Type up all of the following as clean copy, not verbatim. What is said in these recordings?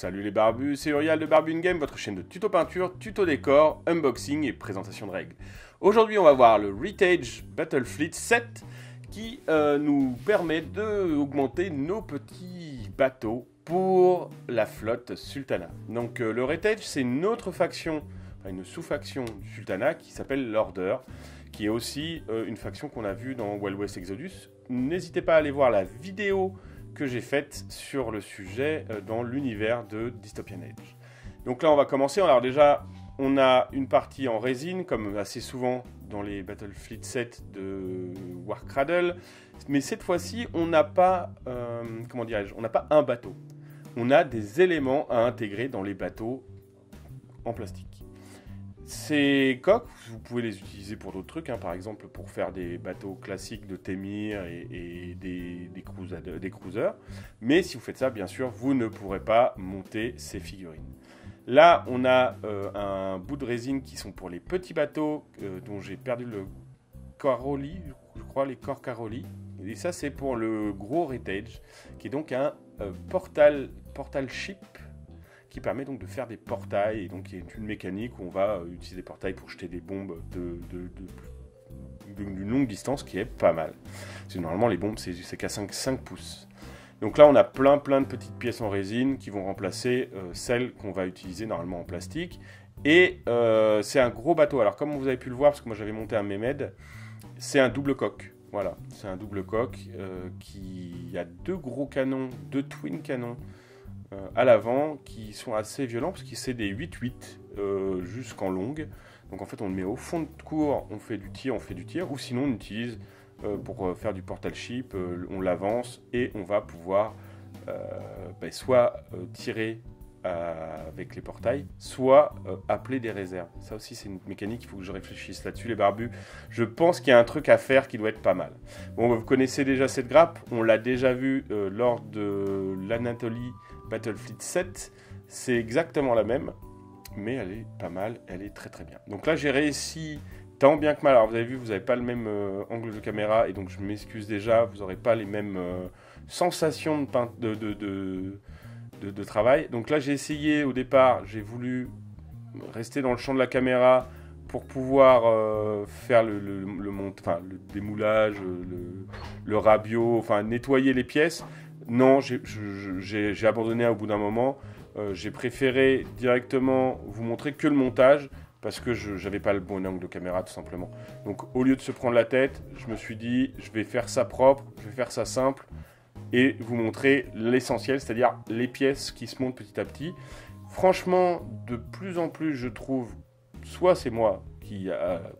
Salut les barbus, c'est Uriel de Barbu in Game, votre chaîne de tuto peinture, tuto décor, unboxing et présentation de règles. Aujourd'hui on va voir le Retage Battlefleet 7 qui nous permet d'augmenter nos petits bateaux pour la flotte Sultana. Donc le Retage c'est une autre faction, une sous-faction du Sultana qui s'appelle l'Order, qui est aussi une faction qu'on a vue dans Wild West Exodus. N'hésitez pas à aller voir la vidéo que j'ai faite sur le sujet dans l'univers de Dystopian Age. Donc là on va commencer. Alors déjà on a une partie en résine comme assez souvent dans les Battlefleet 7 de Warcradle, mais cette fois-ci on n'a pas comment dirais-je, on n'a pas un bateau, on a des éléments à intégrer dans les bateaux en plastique. Ces coques, vous pouvez les utiliser pour d'autres trucs, hein, par exemple pour faire des bateaux classiques de Temir et des cruisers. Mais si vous faites ça, bien sûr, vous ne pourrez pas monter ces figurines. Là, on a un bout de résine qui sont pour les petits bateaux dont j'ai perdu le Caroli, je crois, les corps Caroli. Et ça, c'est pour le gros Retage, qui est donc un portal ship, qui permet donc de faire des portails, et donc il y a une mécanique où on va utiliser des portails pour jeter des bombes d'une longue distance, qui est pas mal. Parce que normalement les bombes c'est qu'à 5 pouces. Donc là on a plein de petites pièces en résine qui vont remplacer celles qu'on va utiliser normalement en plastique. Et c'est un gros bateau. Alors comme vous avez pu le voir, parce que moi j'avais monté un Mehmed, c'est un double coque. Voilà, c'est un double coque qui a deux gros canons, deux twin canons à l'avant qui sont assez violents parce que c'est des 8-8 jusqu'en longue. Donc en fait on le met au fond de cours, on fait du tir, ou sinon on utilise pour faire du portal ship, on l'avance et on va pouvoir soit tirer avec les portails, soit appeler des réserves. Ça aussi c'est une mécanique, il faut que je réfléchisse là-dessus les barbus. Je pense qu'il y a un truc à faire qui doit être pas mal. Bon, vous connaissez déjà cette grappe, on l'a déjà vu lors de l'Anatolie Battlefleet 7, c'est exactement la même, mais elle est pas mal, elle est très bien. Donc là j'ai réussi tant bien que mal. Alors vous avez vu, vous n'avez pas le même angle de caméra, et donc je m'excuse déjà, vous n'aurez pas les mêmes sensations de travail. Donc là j'ai essayé au départ, j'ai voulu rester dans le champ de la caméra pour pouvoir faire le démoulage, le rabio, enfin nettoyer les pièces. Non, j'ai abandonné au bout d'un moment. J'ai préféré directement vous montrer que le montage parce que je n'avais pas le bon angle de caméra tout simplement. Donc au lieu de se prendre la tête, je me suis dit je vais faire ça propre, je vais faire ça simple et vous montrer l'essentiel, c'est-à-dire les pièces qui se montent petit à petit. Franchement, de plus en plus je trouve, soit c'est moi qui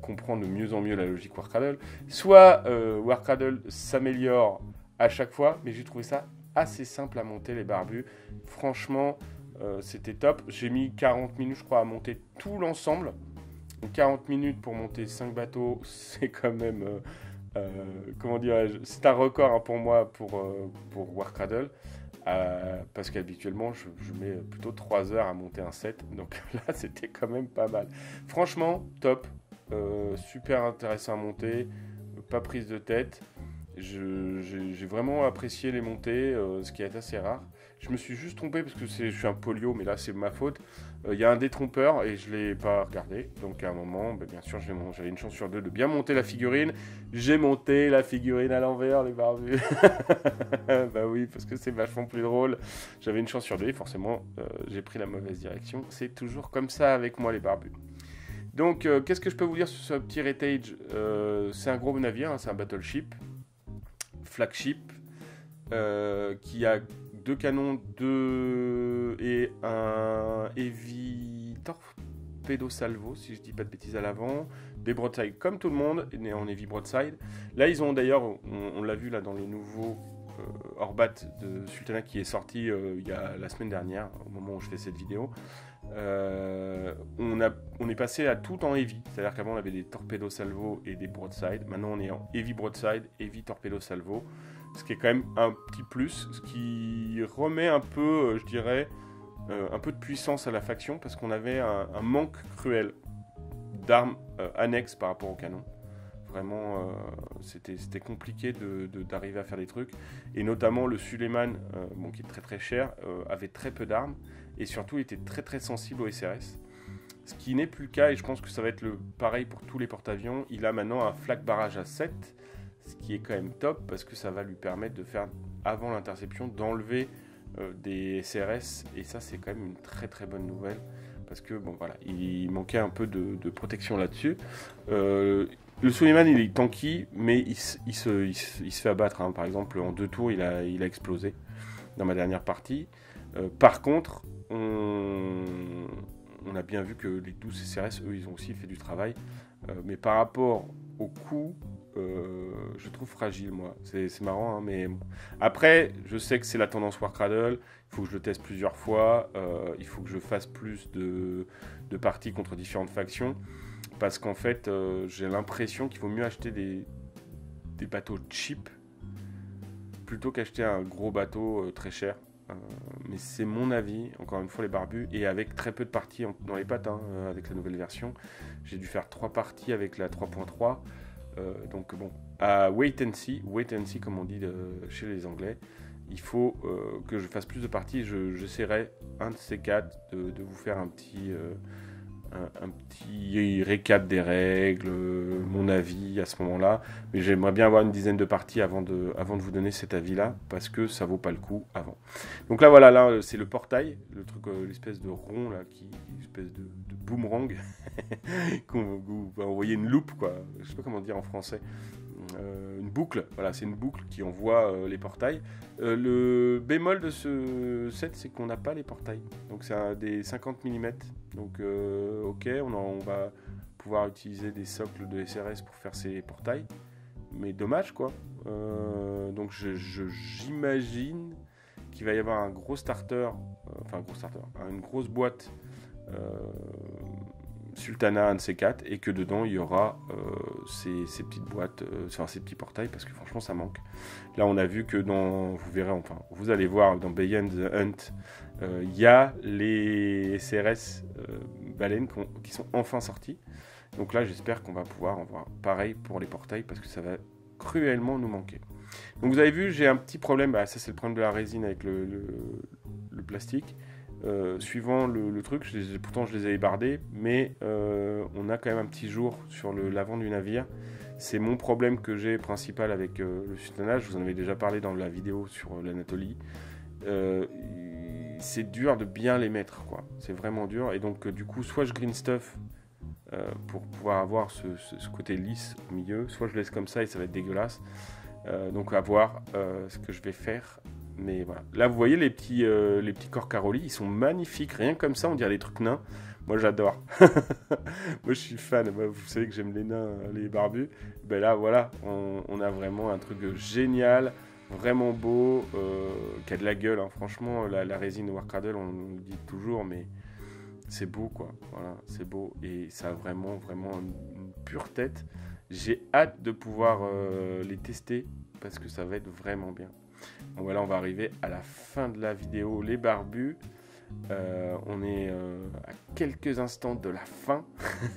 comprend de mieux en mieux la logique Warcradle, soit Warcradle s'améliore à chaque fois, mais j'ai trouvé ça assez simple à monter les barbus. Franchement, c'était top. J'ai mis 40 minutes, je crois, à monter tout l'ensemble. 40 minutes pour monter 5 bateaux, c'est quand même, comment dirais-je, c'est un record hein, pour moi, pour Warcradle. Parce qu'habituellement, je mets plutôt 3 heures à monter un set. Donc là, c'était quand même pas mal. Franchement, top. Super intéressant à monter. Pas prise de tête. J'ai vraiment apprécié les montées, ce qui est assez rare. Je me suis juste trompé parce que je suis un polio, mais là c'est ma faute. Il y a un détrompeur et je ne l'ai pas regardé. Donc à un moment, bien sûr, j'avais une chance sur deux de bien monter la figurine. J'ai monté la figurine à l'envers, les barbus. Bah oui, parce que c'est vachement plus drôle. J'avais une chance sur deux et forcément, j'ai pris la mauvaise direction. C'est toujours comme ça avec moi, les barbus. Donc, qu'est-ce que je peux vous dire sur ce petit Retage? C'est un gros navire, hein, c'est un battleship. Flagship qui a deux canons et un heavy torpedo salvo si je dis pas de bêtises à l'avant, des broadsides comme tout le monde en heavy broadside. Là ils ont d'ailleurs, on l'a vu là dans le nouveau Orbat de Sultana qui est sorti il y a la semaine dernière au moment où je fais cette vidéo. On est passé à tout en heavy, c'est-à-dire qu'avant on avait des torpedo salvo et des broadside, maintenant on est en heavy broadside, heavy torpedo salvo, ce qui est quand même un petit plus, ce qui remet un peu, je dirais, un peu de puissance à la faction, parce qu'on avait un manque cruel d'armes annexes par rapport au canon. Vraiment, c'était compliqué d'arriver à faire des trucs. Et notamment, le Suleiman, qui est très très cher, avait très peu d'armes. Et surtout, il était très très sensible au SRS. Ce qui n'est plus le cas, et je pense que ça va être pareil pour tous les porte-avions. Il a maintenant un flak barrage à 7, ce qui est quand même top, parce que ça va lui permettre de faire, avant l'interception, d'enlever des SRS. Et ça, c'est quand même une très très bonne nouvelle. Parce que, bon, voilà, il manquait un peu de protection là-dessus. Le Suleiman, il est tanky, mais il se fait abattre. Hein. Par exemple, en 2 tours, il a explosé dans ma dernière partie. Par contre, on a bien vu que les 12 CRS, eux, ils ont aussi fait du travail. Mais par rapport au coup, je trouve fragile, moi. C'est marrant, hein, mais bon. Après, je sais que c'est la tendance Warcradle. Il faut que je le teste plusieurs fois. Il faut que je fasse plus de parties contre différentes factions. Parce qu'en fait, j'ai l'impression qu'il vaut mieux acheter des bateaux cheap plutôt qu'acheter un gros bateau très cher. Mais c'est mon avis, encore une fois les barbus, et avec très peu de parties dans les pattes, hein, avec la nouvelle version. J'ai dû faire 3 parties avec la 3.3, donc bon, à wait and see comme on dit chez les Anglais. Il faut que je fasse plus de parties, j'essaierai un de ces 4 de vous faire un petit récap des règles, mon avis à ce moment-là. Mais j'aimerais bien avoir une dizaine de parties avant de vous donner cet avis-là, parce que ça vaut pas le coup avant. Donc là, voilà, là, c'est le portail, le truc, l'espèce de rond, là, une espèce de boomerang, qu'on va envoyer une loupe, quoi. Je sais pas comment dire en français. Une boucle, voilà, c'est une boucle qui envoie les portails. Le bémol de ce set, c'est qu'on n'a pas les portails, donc c'est des 50 mm, donc ok, on va pouvoir utiliser des socles de SRS pour faire ces portails, mais dommage quoi. Donc j'imagine qu'il va y avoir un gros starter, une grosse boîte Sultana, un de ces 4, et que dedans il y aura ces petites boîtes, ces petits portails, parce que franchement ça manque. Là on a vu que vous allez voir dans Beyond the Hunt, il y a les SRS baleines qui sont enfin sortis. Donc là j'espère qu'on va pouvoir en voir pareil pour les portails, parce que ça va cruellement nous manquer. Donc vous avez vu, j'ai un petit problème, ça c'est le problème de la résine avec le plastique. Suivant le truc, pourtant je les ai ébardés, mais on a quand même un petit jour sur l'avant du navire. C'est mon problème que j'ai principal avec le Sultana. Je vous en avais déjà parlé dans la vidéo sur l'Anatolie. C'est dur de bien les mettre, quoi. C'est vraiment dur, et donc du coup soit je green stuff pour pouvoir avoir ce côté lisse au milieu, soit je laisse comme ça et ça va être dégueulasse. Donc à voir ce que je vais faire. Mais voilà. Là, vous voyez les petits Corcaroli, ils sont magnifiques. Rien comme ça, on dirait des trucs nains. Moi, j'adore. Moi, je suis fan. Moi, vous savez que j'aime les nains, les barbus. Ben là, voilà, on a vraiment un truc génial, vraiment beau, qui a de la gueule. Hein. Franchement, la résine Warcradle, on le dit toujours, mais c'est beau, quoi. Voilà, c'est beau. Et ça a vraiment, vraiment une pure tête. J'ai hâte de pouvoir les tester, parce que ça va être vraiment bien. Bon, voilà, on va arriver à la fin de la vidéo, les barbus. On est à quelques instants de la fin.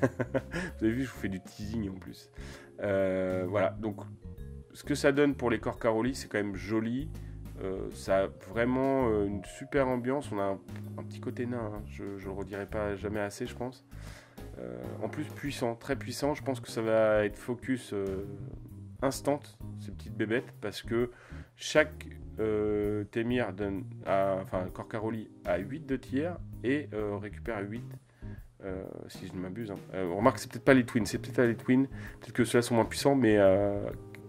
Vous avez vu, je vous fais du teasing en plus. Voilà, donc ce que ça donne pour les Corcaroli, c'est quand même joli. Ça a vraiment une super ambiance. On a un petit côté nain, hein. Je le redirai pas jamais assez, je pense. En plus puissant, très puissant. Je pense que ça va être focus instant, ces petites bébêtes, parce que chaque Temir donne Corcaroli à 8 de tir et récupère 8 si je ne m'abuse. Hein. On remarque que c'est peut-être pas les twins, peut-être que ceux-là sont moins puissants, mais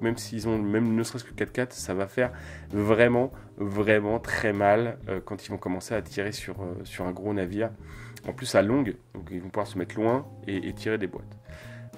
même s'ils ont ne serait-ce que 4-4, ça va faire vraiment, vraiment très mal quand ils vont commencer à tirer sur un gros navire. En plus à longue, donc ils vont pouvoir se mettre loin et tirer des boîtes.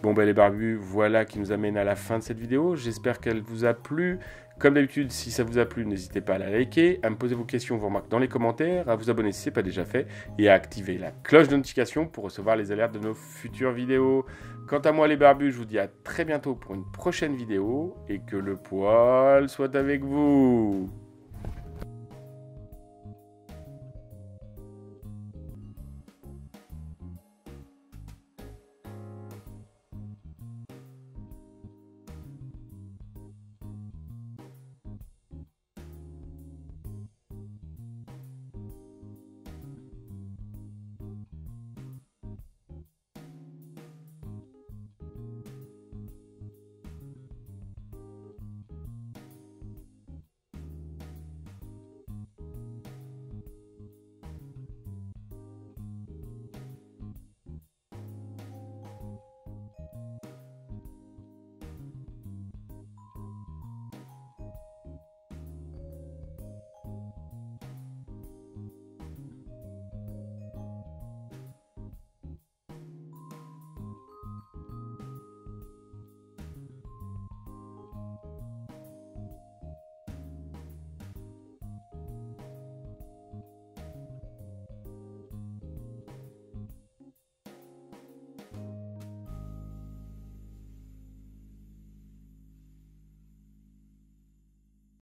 Bon les barbus, voilà qui nous amène à la fin de cette vidéo. J'espère qu'elle vous a plu. Comme d'habitude, si ça vous a plu, n'hésitez pas à la liker, à me poser vos questions, vos remarques dans les commentaires, à vous abonner si ce n'est pas déjà fait, et à activer la cloche de notification pour recevoir les alertes de nos futures vidéos. Quant à moi les barbus, je vous dis à très bientôt pour une prochaine vidéo, et que le poil soit avec vous.